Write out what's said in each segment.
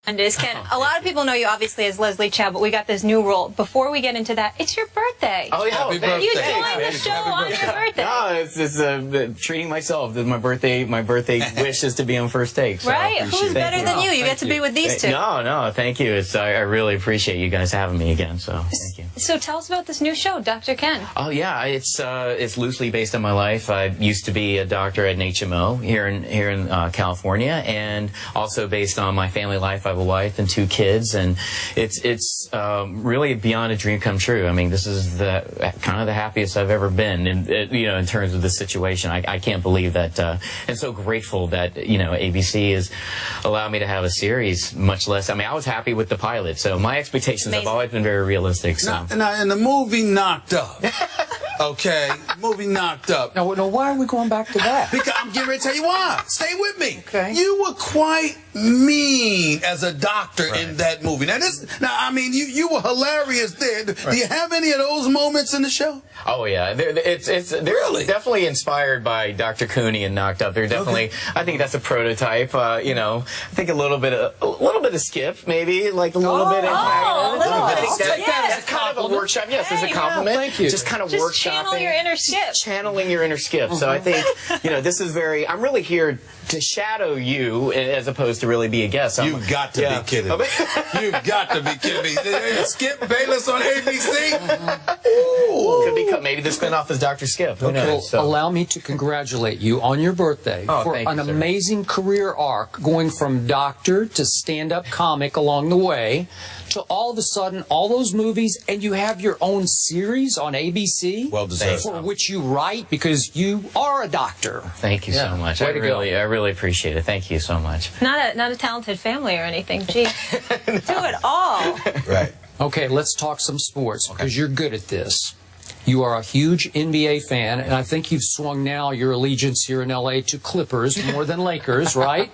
And is Ken. A lot of people know you obviously as Leslie Chow, but we got this new role. Before we get into that, it's your birthday. Oh, yeah. Happy birthday. You joined the show on your birthday. No, it's treating myself. My birthday wish is to be on First Take. So right? Who's better than you? You get to be with these two. No, thank you. I really appreciate you guys having me again. So thank you. So tell us about this new show, Dr. Ken. Oh yeah, it's loosely based on my life. I used to be a doctor at an HMO here in California, and also based on my family life. I have a wife and 2 kids, and it's really beyond a dream come true. I mean, this is kind of the happiest I've ever been, in terms of this situation. I can't believe that, and so grateful that ABC has allowed me to have a series. Much less, I mean, I was happy with the pilot, so my expectations have always been very realistic. So. Now, in the movie Knocked Up. Okay, movie Knocked Up. Now, why are we going back to that? Because I'm getting ready to tell you why. Stay with me. Okay. You were quite mean as a doctor in that movie. Now, I mean, you were hilarious there. Do you have any of those moments in the show? Oh yeah, they're Really? definitely inspired by Dr. Cooney and Knocked Up. They're definitely. Okay. I think that's a prototype. I think a little bit of Skip, maybe like a little bit. I think that's kind of a workshop. Yes, it's a compliment. Thank you. Just kind of workshopping. Channel your inner Skip. Channeling your inner Skip. So I think this is very. I'm really here to shadow you as opposed to really be a guest. You've got to be kidding me. You've got to be kidding me. Skip Bayless on ABC? Ooh. Could be maybe the spinoff is Dr. Skip. Who knows? So. Allow me to congratulate you on your birthday for an amazing career arc, going from doctor to stand-up comic along the way, to all of a sudden all those movies, and you have your own series on ABC. Well deserved. For which you write, because you are a doctor. Thank you so much. I really appreciate it. Thank you so much. Not a talented family or anything. Gee, do it all. Right. Okay, let's talk some sports, because you're good at this. You are a huge NBA fan, and I think you've swung now your allegiance here in L.A. to Clippers more than Lakers, right?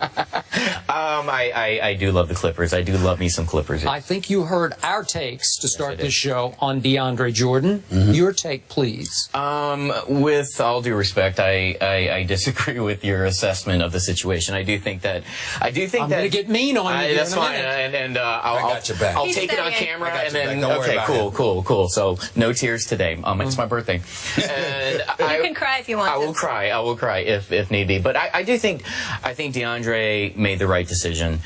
I do love the Clippers. I do love me some Clippers. I think you heard our takes to start this show on DeAndre Jordan. Your take, please. With all due respect, I disagree with your assessment of the situation. I do think that I'm going to get mean on you. That's fine, and I got your back. I'll take it on camera, and then cool. So no tears today. It's my birthday. And you can cry if you want. I will cry. I will cry if need be. But I think DeAndre made the right decision,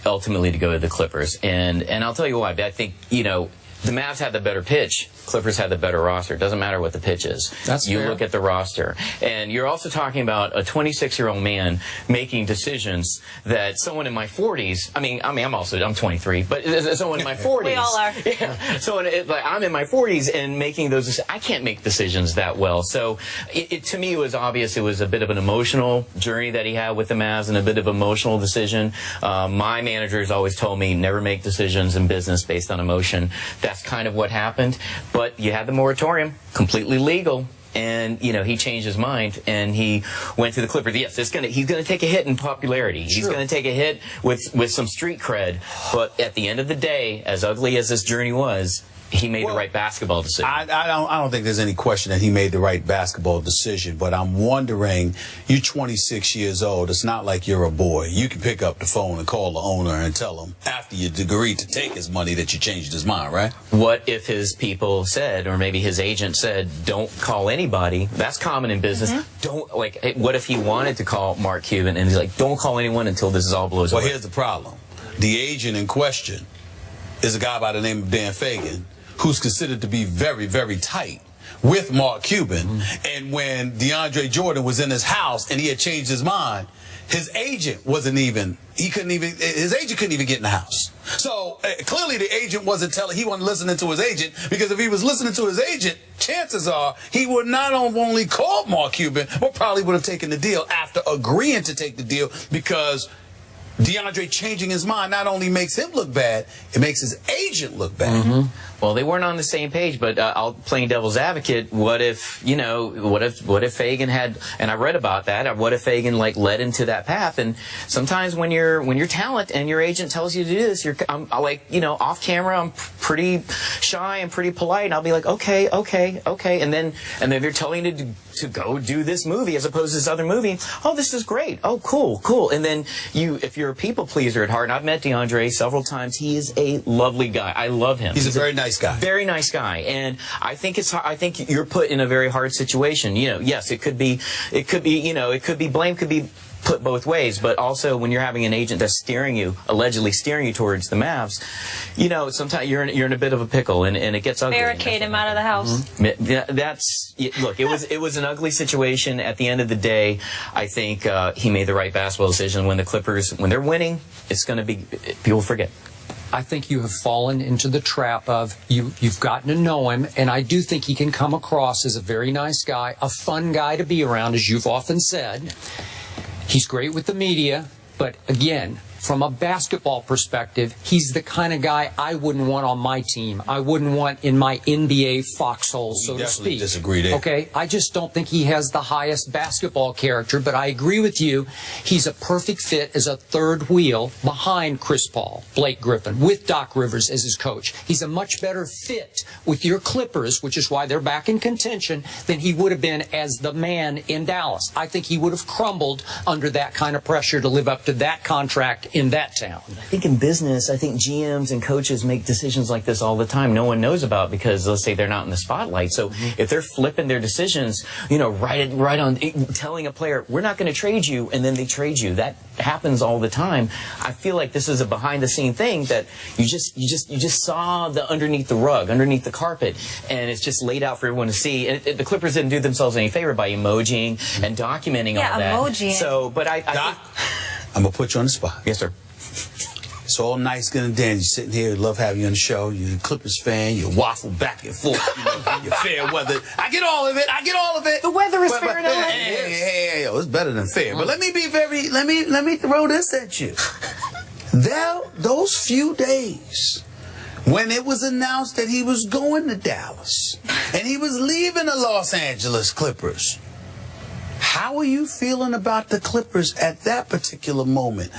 ultimately to go to the Clippers. And I'll tell you why. I think, the Mavs had the better pitch. Clippers had the better roster. It doesn't matter what the pitch is. That's you fair. Look at the roster. And you're also talking about a 26-year-old man making decisions that someone in my 40s, I'm 23, but someone in my 40s. We all are. Yeah. So I'm in my 40s and making those, I can't make decisions that well. So to me, it was obvious it was a bit of an emotional journey that he had with the Mavs and a bit of emotional decision. My managers always told me never make decisions in business based on emotion. That's kind of what happened. But you had the moratorium, completely legal, and he changed his mind and he went to the Clippers. Yes, he's gonna take a hit in popularity. He's gonna take a hit with some street cred. But at the end of the day, as ugly as this journey was, he made the right basketball decision. I don't think there's any question that he made the right basketball decision, but I'm wondering, you're 26 years old. It's not like you're a boy. You can pick up the phone and call the owner and tell him after you agreed to take his money that you changed his mind, right? What if his people said, or maybe his agent said, don't call anybody? That's common in business. What if he wanted to call Mark Cuban and he's like, don't call anyone until this is all blows away? Well, here's the problem. The agent in question is a guy by the name of Dan Fagan, who's considered to be very, very tight with Mark Cuban. And when DeAndre Jordan was in his house and he had changed his mind, his agent his agent couldn't even get in the house. So clearly the agent he wasn't listening to his agent, because if he was listening to his agent, chances are he would not only call Mark Cuban, but probably would have taken the deal after agreeing to take the deal, because DeAndre changing his mind not only makes him look bad, it makes his agent look bad. Well, they weren't on the same page, but playing devil's advocate, what if Fagan had, and I read about that, what if Fagan led into that path? And sometimes when you're talent and your agent tells you to do this, off camera, I'm pretty shy and pretty polite, and I'll be like, okay, and then they're telling you to go do this movie as opposed to this other movie. Oh, this is great. Oh, cool. And then if you're a people pleaser at heart, and I've met DeAndre several times, he is a lovely guy. I love him. He's a very nice guy. Very nice guy, and I think you're put in a very hard situation. Yes, it could be blame could be put both ways, but also when you're having an agent that's allegedly steering you towards the Mavs, sometimes you're in a bit of a pickle, and it gets ugly. Barricade him out of the house. Look, it was an ugly situation. At the end of the day, I think he made the right basketball decision. When the Clippers, when they're winning, it's going to be, people forget. I think you have fallen into the trap of you've gotten to know him, and I do think he can come across as a very nice guy, a fun guy to be around, as you've often said. He's great with the media, but again, from a basketball perspective, he's the kind of guy I wouldn't want on my team. I wouldn't want in my NBA foxhole, so to speak. Disagree there. Okay, I just don't think he has the highest basketball character, but I agree with you. He's a perfect fit as a third wheel behind Chris Paul, Blake Griffin, with Doc Rivers as his coach. He's a much better fit with your Clippers, which is why they're back in contention, than he would have been as the man in Dallas. I think he would have crumbled under that kind of pressure to live up to that contract in that town. I think in business, I think GMs and coaches make decisions like this all the time. No one knows about because let's say they're not in the spotlight. So if they're flipping their decisions, right on telling a player, we're not going to trade you, and then they trade you. That happens all the time. I feel like this is a behind the scene thing that you just saw the underneath the rug, underneath the carpet, and it's just laid out for everyone to see. And the Clippers didn't do themselves any favor by emojiing and documenting all that. Emojiing. So, but I Doc, I'm gonna put you on the spot. Yes, sir. It's all nice, good and dandy. You're sitting here, love having you on the show. You're a Clippers fan. You waffle back and forth. You're fair weather. I get all of it. The weather is fair in LA. Hey, it's better than fair. But let me throw this at you. Those few days when it was announced that he was going to Dallas and he was leaving the Los Angeles Clippers, how are you feeling about the Clippers at that particular moment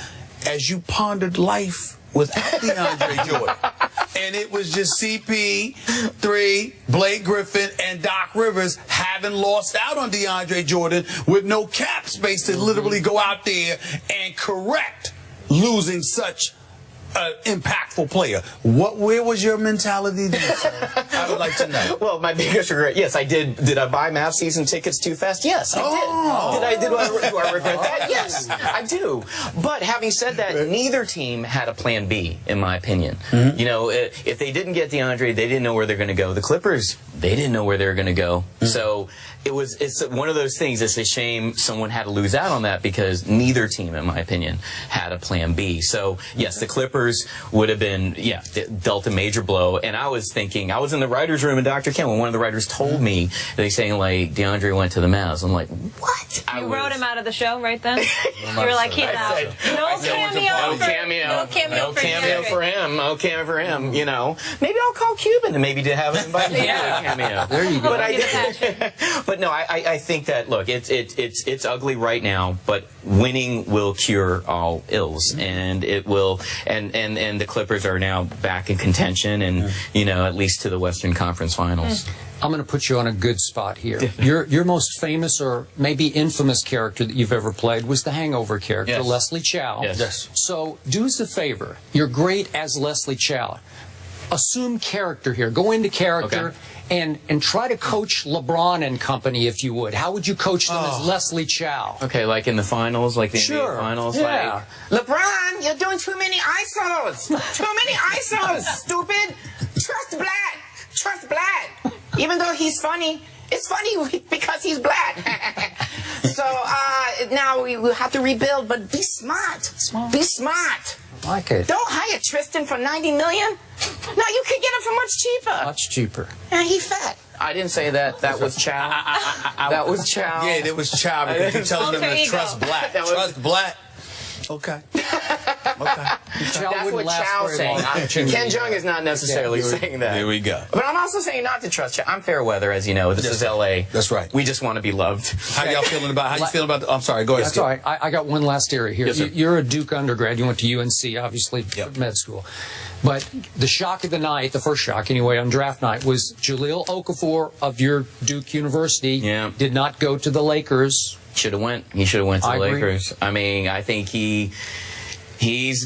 as you pondered life without DeAndre Jordan? And it was just CP3, Blake Griffin, and Doc Rivers having lost out on DeAndre Jordan with no cap space to literally go out there and correct losing such an impactful player. Where was your mentality then, sir? I would like to know. Well, my biggest regret, yes, I did. Did I buy Mavs season tickets too fast? Yes, I did. Do I regret that? Yes, I do. But having said that, neither team had a plan B, in my opinion. If they didn't get DeAndre, they didn't know where they're going to go. The Clippers, they didn't know where they were going to go. So it's one of those things. It's a shame someone had to lose out on that because neither team, in my opinion, had a plan B. So yes, the Clippers would have been, dealt a major blow. And I was thinking, I was in the writer's room and Dr. Kim, when one of the writers told me, they saying like, DeAndre went to the Mavs. I'm like, what? You wrote him out of the show right then? You were like, he's out. No cameo for him. No cameo for him. Maybe I'll call Cuban and maybe to have him invite me to a cameo. There you go. But no, I think that, look, it's ugly right now, but winning will cure all ills, and it will, and the Clippers are now back in contention, and at least to the Western Conference Finals. I'm going to put you on a good spot here. Your most famous or maybe infamous character that you've ever played was the Hangover character, Leslie Chow. Yes. So do us a favor. You're great as Leslie Chow. Assume character here. Go into character. Okay. And try to coach LeBron and company, if you would. How would you coach them as Leslie Chow? Okay, like in the finals, like the NBA finals. Yeah. Like, LeBron, you're doing too many ISOs. Too many ISOs, stupid. Trust Black. Even though he's funny, it's funny because he's black. So now we will have to rebuild, but be smart. Be smart. Like it. Don't hire Tristan for $90 million. No, you could get him for much cheaper. Much cheaper. And he's fat. I didn't say that. That was Chow. That was Chow. Yeah, it was Chow because you're telling them to trust Black. Trust Black. Okay. That's what Chow's saying. Ken Jeong is not necessarily saying that. Here we go. But I'm also saying not to trust Chow. I'm fair weather, as you know. This is L.A. That's right. We just want to be loved. How y'all feeling about? How you feeling about? I'm sorry. Go ahead. That's all right. I got one last area here. Yes, sir. You're a Duke undergrad. You went to UNC, obviously, med school. But the shock of the night, the first shock anyway, on draft night, was Jahlil Okafor of your Duke University did not go to the Lakers. Should have went. He should have went to the agree. Lakers. I mean, I think he's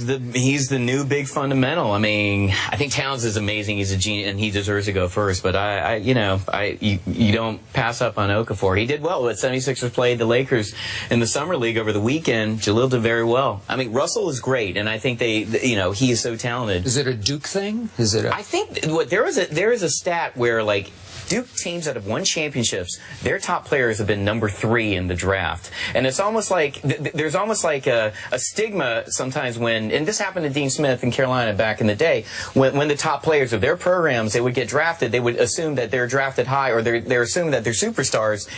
the new big fundamental. I mean, I think Towns is amazing. He's a genius, and he deserves to go first. But you don't pass up on Okafor. He did well. But 76ers played the Lakers in the summer league over the weekend. Jahlil did very well. I mean, Russell is great, and I think he is so talented. Is it a Duke thing? Is it? I think there is a stat where like Duke teams that have won championships, their top players have been number 3 in the draft. And it's almost like, there's almost like a stigma sometimes when, and this happened to Dean Smith in Carolina back in the day, when the top players of their programs, they would get drafted, they would assume that they're drafted high, or they're assuming that they're superstars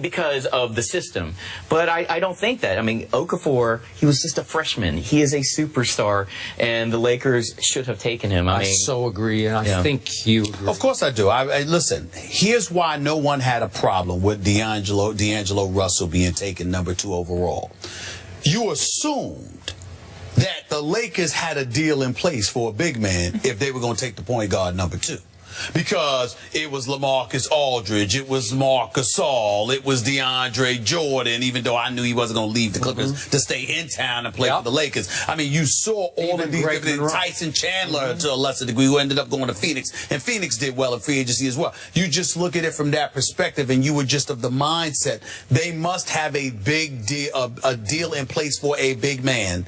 because of the system. But I don't think that. I mean, Okafor, he was just a freshman. He is a superstar, and the Lakers should have taken him. I so agree, and I think you agree. Of course I do. Listen, here's why no one had a problem with D'Angelo Russell being taken number 2 overall. You assumed that the Lakers had a deal in place for a big man if they were going to take the point guard number 2. Because it was LaMarcus Aldridge, it was Marc Gasol, it was DeAndre Jordan, even though I knew he wasn't going to leave the Clippers to stay in town and play for the Lakers. I mean, you saw all of these different, Tyson Chandler to a lesser degree, who ended up going to Phoenix, and Phoenix did well in free agency as well. You just look at it from that perspective, and you were just of the mindset, they must have a big deal, a deal in place for a big man.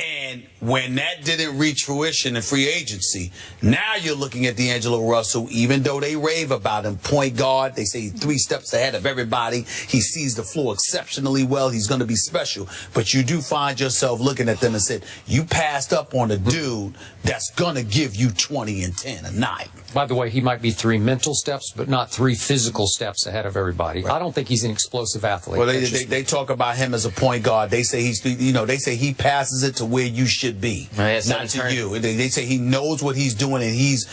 And when that didn't reach fruition in free agency, now you're looking at D'Angelo Russell, even though they rave about him, point guard, they say 3 steps ahead of everybody. He sees the floor exceptionally well. He's going to be special. But you do find yourself looking at them and said, you passed up on a dude that's going to give you 20 and 10 a night. By the way, he might be 3 mental steps, but not 3 physical steps ahead of everybody. Right. I don't think he's an explosive athlete. Well, they talk about him as a point guard. They say they say he passes it to where you should be, not to you. They say he knows what he's doing, and he's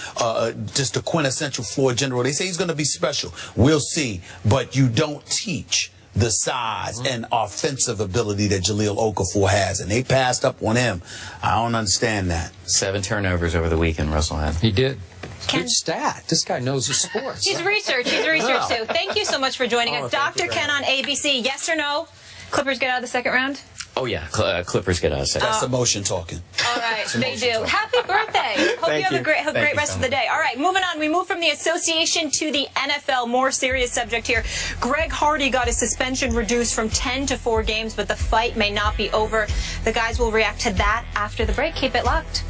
just a quintessential floor general. They say he's going to be special. We'll see, but you don't teach the size and offensive ability that Jahlil Okafor has, and they passed up on him. I don't understand that. 7 turnovers over the weekend, Russell had. He did. Good stat. This guy knows his sports. He's researched too. Thank you so much for joining us. Dr. Ken on ABC. Yes or no? Clippers get out of the second round? Oh, yeah. Clippers get out of the second round. That's emotion talking. All right. They do. Happy birthday. Hope you have a great rest of the day. All right. Moving on. We move from the association to the NFL. More serious subject here. Greg Hardy got his suspension reduced from 10 to 4 games, but the fight may not be over. The guys will react to that after the break. Keep it locked.